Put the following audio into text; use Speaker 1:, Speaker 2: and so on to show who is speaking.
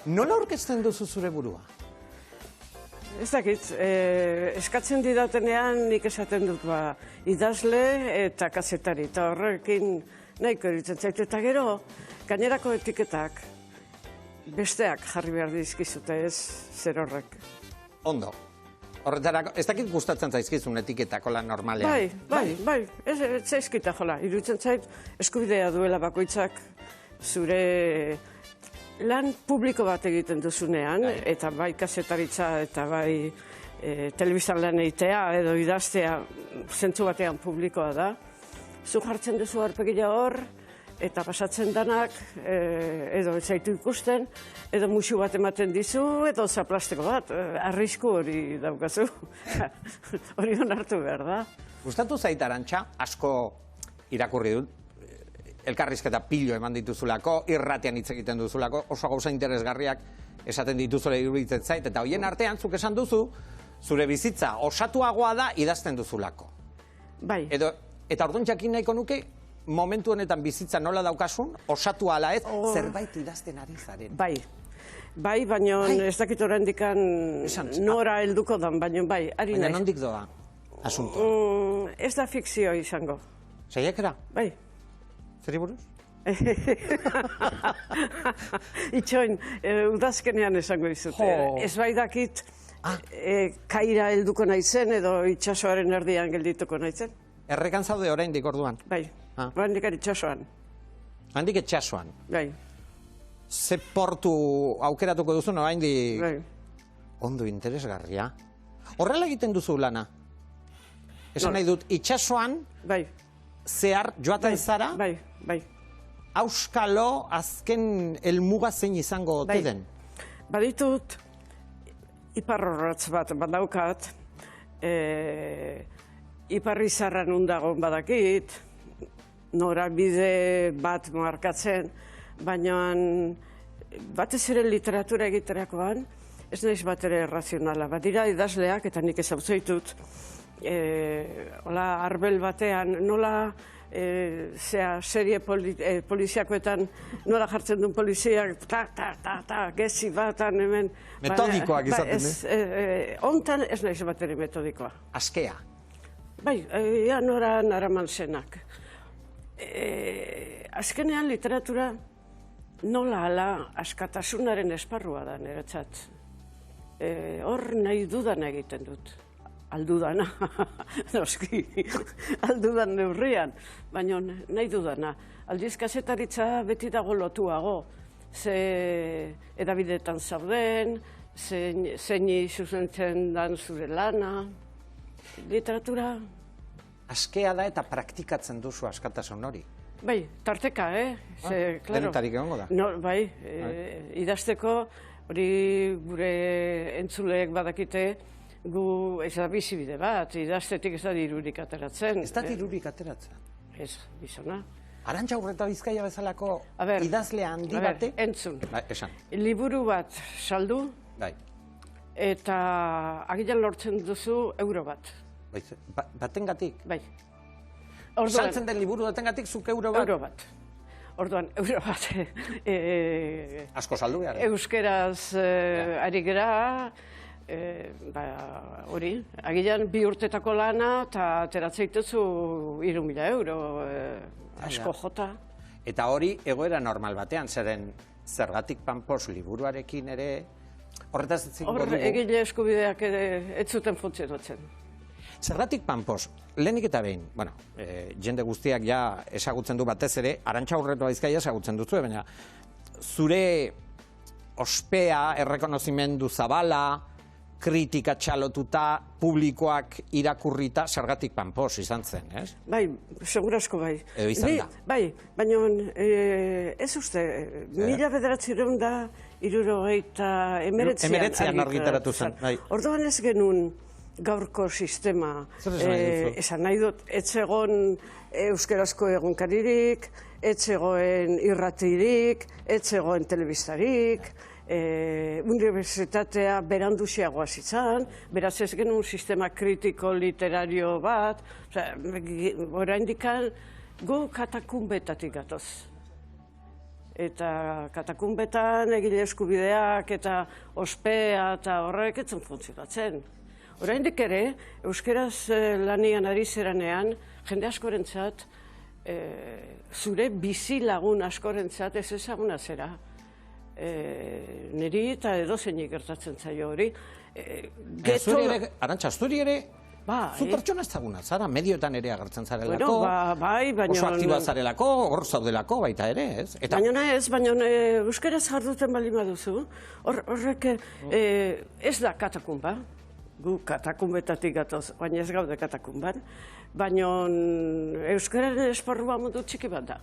Speaker 1: Nola aurkezten duzu zure burua?
Speaker 2: Ez dakit, eskatzen didatenean nik esaten dut idazle eta kazetari, eta horrekin nahiko eritzen zaitu. Eta gero, gainerako etiketak besteak jarri behar dizkizute, ez zer horrek.
Speaker 1: Ondo. Horretarako, ez dakit gustatzen zaizkizun etiketak hola normalean.
Speaker 2: Bai, ez zaizkita jola. Iruditzen zait, eskubidea duela bakoitzak zure lan publiko bat egiten duzunean, eta bai kasetaritza eta bai telebistan lan egitea edo idaztea zentzu batean publikoa da. Zu jartzen duzu aurpegia hor, eta pasatzen danak edo ez zaitu ikusten, edo musu bat ematen dizu, edo zaplasteko bat, arrisku hori daukazu. Hori onartu behar da.
Speaker 1: Gustatu zait, Arantxa, asko irakurri dut, elkarrizketa pilo eman dituzulako, irratian hitz egiten duzulako, oso gauza interesgarriak esaten dituzula iruditzen zait, eta hoien artean, zuk esan duzu, zure bizitza osatuagoa da idazten duzulako.
Speaker 2: Bai.
Speaker 1: Eta orduan jakin nahiko nuke, momentu honetan bizitza nola daukasun, osatu ala ez, zerbait idazten ari zaren.
Speaker 2: Bai, baina ez dakit oraindikan nora helduko dan, baina bai, ari naiz.
Speaker 1: Baina nondik doa, asuntoa?
Speaker 2: Ez da fikzio izango.
Speaker 1: Saiakera?
Speaker 2: Bai.
Speaker 1: Zeri buruz?
Speaker 2: Itxoin, udazkenean esango izut. Ez bai dakit kaira helduko naizen edo itxasoaren erdian geldituko naizen.
Speaker 1: Errekan zaude oraindik orduan?
Speaker 2: Bai, oraindik itxasoan.
Speaker 1: Handik itxasoan?
Speaker 2: Bai.
Speaker 1: Ze portu aukeratuko duzu oraindik?
Speaker 2: Bai.
Speaker 1: Ondo interesgarria. Horrela egiten duzu lana? Esan nahi dut, itxasoan zehar joaten zara?
Speaker 2: Bai.
Speaker 1: Auskalo azken helmuga zein izango ote den?
Speaker 2: Baditut, iparrorratz bat badaukat, iparrizarran undagon badakit, norabide bat markatzen, baina batez ere literatura egiterakoan, ez naiz bat ere errazionala. Badira idazleak, eta nik ezautzitut, arbel batean, nola serie poliziakoetan nola jartzen duen poliziak, gezi batan hemen.
Speaker 1: Metodikoak izaten,
Speaker 2: Hontan ez naiz bat ere metodikoa.
Speaker 1: Askea?
Speaker 2: Bai, nora naraman zenak. Azkenean literatura nola ala askatasunaren esparrua da niretzat. Hor nahi dudan egiten dut. Aldudana, noski, aldudan neurrian, baina nahi dudana. Aldiz kazetaritza beti dago lotuago, ze edabidetan zauden, zeini zuzentzen dan zure lana, literatura.
Speaker 1: Askea da eta praktikatzen duzu askatasun hori?
Speaker 2: Bai, tarteka,
Speaker 1: Denetarik egongo da?
Speaker 2: Bai, idazteko, hori gure entzuleek badakite, gu ez da bizibide bat, idaztetik ez da dirurik ateratzen.
Speaker 1: Ez da dirurik ateratzen?
Speaker 2: Ez, bizona.
Speaker 1: Arantxa Urreta Bizkaia bezalako idazle handi bate?
Speaker 2: Entzun.
Speaker 1: Esan.
Speaker 2: Liburu bat saldu, eta agian lortzen duzu euro bat.
Speaker 1: Batengatik?
Speaker 2: Bai.
Speaker 1: Saltzen den liburu batengatik zuk euro bat?
Speaker 2: Euro bat. Orduan, euro bat.
Speaker 1: Asko saldu behar?
Speaker 2: Euskeraz ari gera, hori, agian 2 urtetako lana eta ateratzeituzu 3.000 euro, asko jota.
Speaker 1: Eta hori egoera normal batean, zeren zergatik panpos liburuarekin ere, horretaz etzingo dugu?
Speaker 2: Egile eskubideak ere ez zuten funtzionatzen.
Speaker 1: Zergatik panpos, lehenik eta behin, jende guztiak ja ezagutzen du batez ere, Arantxa Urreta Bizkaia ezagutzen duzu, baina zure ospea, errekonozimendu zabala, kritika txalotuta, publikoak irakurrita, zergatik panpos izan zen, ez?
Speaker 2: Bai, segurasko bai.
Speaker 1: Edo izan da?
Speaker 2: Bai, baina ez uste, 1978an
Speaker 1: argitaratu zen.
Speaker 2: Orduan ez genuen gaurko sistema. Esan nahi dut, ez egon euskerazko egunkaririk, ez egoen irratirik, ez egoen telebistarik, unibertsitatea beranduziagoa zitzan, beraz ez genuen sistema kritiko literario bat, oraindik gu katakunbetatik gatoz. eta katakunbetan egile eskubideak eta ospea eta horrek etzen funtzionatzen. Oraindik ere, euskeraz lanian ari zeranean, jende askorentzat, zure bizi lagun askorentzat ez ezaguna zera. Niri eta edozeinik gertatzen zaio hori.
Speaker 1: Arantxa, zuri ere, zu pertsona ezaguna zara, medioetan ere agertzen zarelako, oso aktiba zarelako, hor zaudelako baita ere, ez?
Speaker 2: Baina ez, euskaraz jarduten baldin baduzu, horrek ez da katakunba, gu katakunbetatik gatoz, baina ez gaude katakunban, baina euskararen esparrua mundu txiki bat da.